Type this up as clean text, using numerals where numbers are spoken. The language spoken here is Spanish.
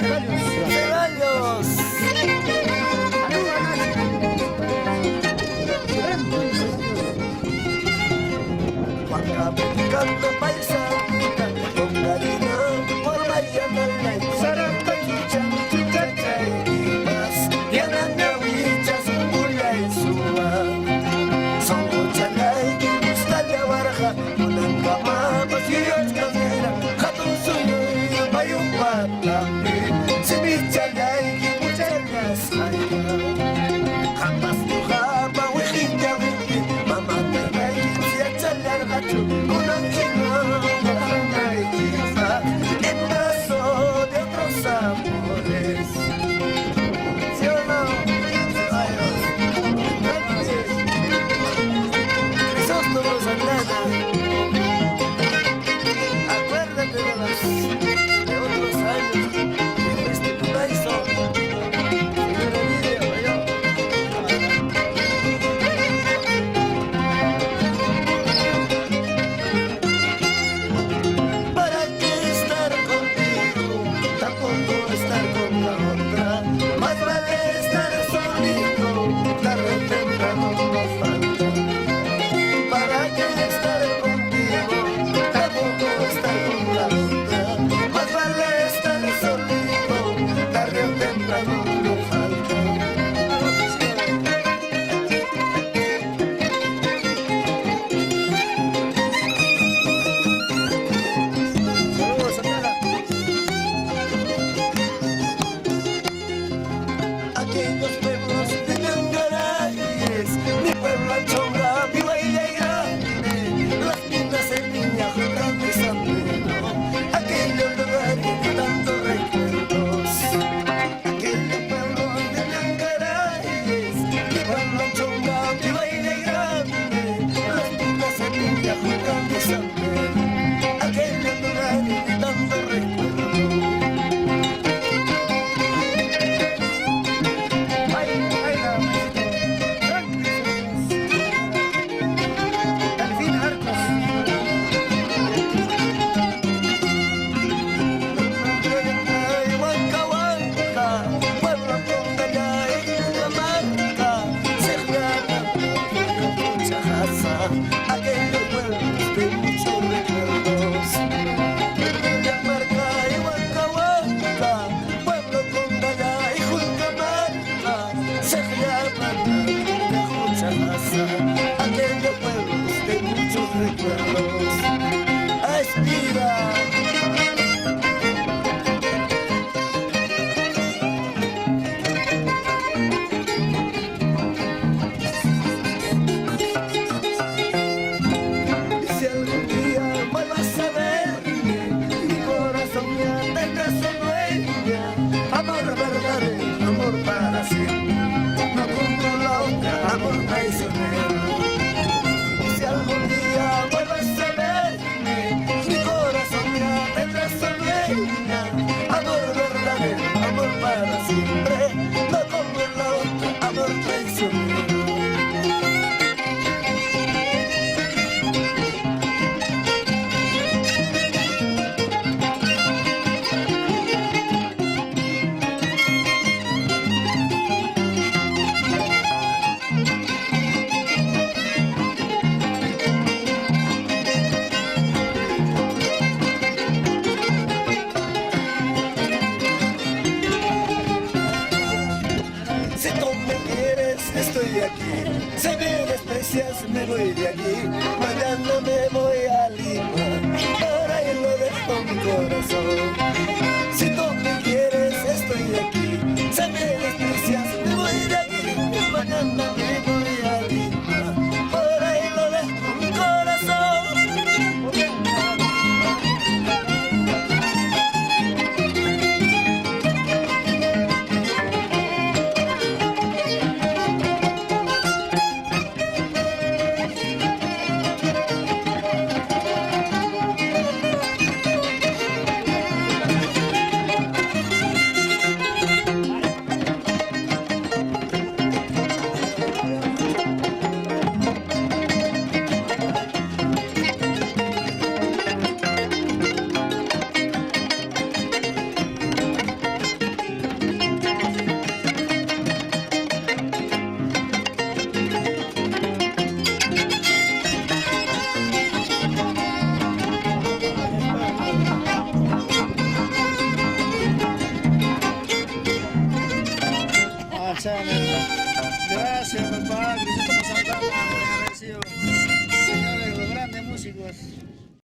Ceballos. Cuando canta paisa, con cariño, por María Malay, Sarapa, Chuchan, Chuchachay, y más, y Ananawichas, Mulia y Suba. Son Uchalay, que gusta la baraja, una cama, pasillos, cadera, Hatun Suyo, y Mayupata, si mi chalay, que muchas jamás tu japa, wejita, mamá, te reí, si a chalar gacho, una chino, una equipa, en brazo de otros amores. ¿Sí o no? Ceballos. Crisóstomo Santana. Acuérdate de otros años que fuiste Punaizo. Señora Video, yo. ¿Para qué estar contigo? Tampoco estar con la otra. Más vale estar solito, tarde o temprano no falta. ¿Para qué estar contigo? Tampoco estar con la otra. Más vale estar solito, tarde o temprano no falta. Saludos, Santana. Aquellos pueblos de Ñangarayes, mi pueblo Anchonga, mi Bahía Grande, las minas en Niña, Jocante y San Pedro, aquellos lugares de tantos recuerdos. Aquellos pueblos de Ñangarayes, mi pueblo Anchonga, mi Bahía Grande, las minas en Niña, Jocante y San Pedro, aquellos lugares de tantos recuerdos. Delfina Arcos. Huanca, Huanca, pueblo Congaya y Cajamarca, Serrana, Chajaza, aquellos pueblos de muchos recuerdos. Cajamarca y Huanca, Huanca, pueblo Congaya y Cajamarca, Serrana, Chajaza, aquellos pueblos de muchos recuerdos. Aspira. Y si algún día vuelvas a verme, mi corazón ya tendrá su dueña. Amor verdadero, amor para siempre, no como la otra, amor traicionero. Y si algún día vuelvas a verme, mi corazón ya tendrá su dueña. Amor verdadero, amor para siempre, no como la otra, amor traicionero. Si tú me quieres, estoy aquí. Si me desprecias, me voy de aquí. Mañana me voy a Lima, por ahí lo dejo mi corazón. Si tú me quieres, estoy aquí. Si me desprecias, me voy de aquí. Mañana me voy a Lima, por ahí lo dejo mi corazón. Gracias, papá. Nosotros nos agradecidos. Señores, los grandes músicos.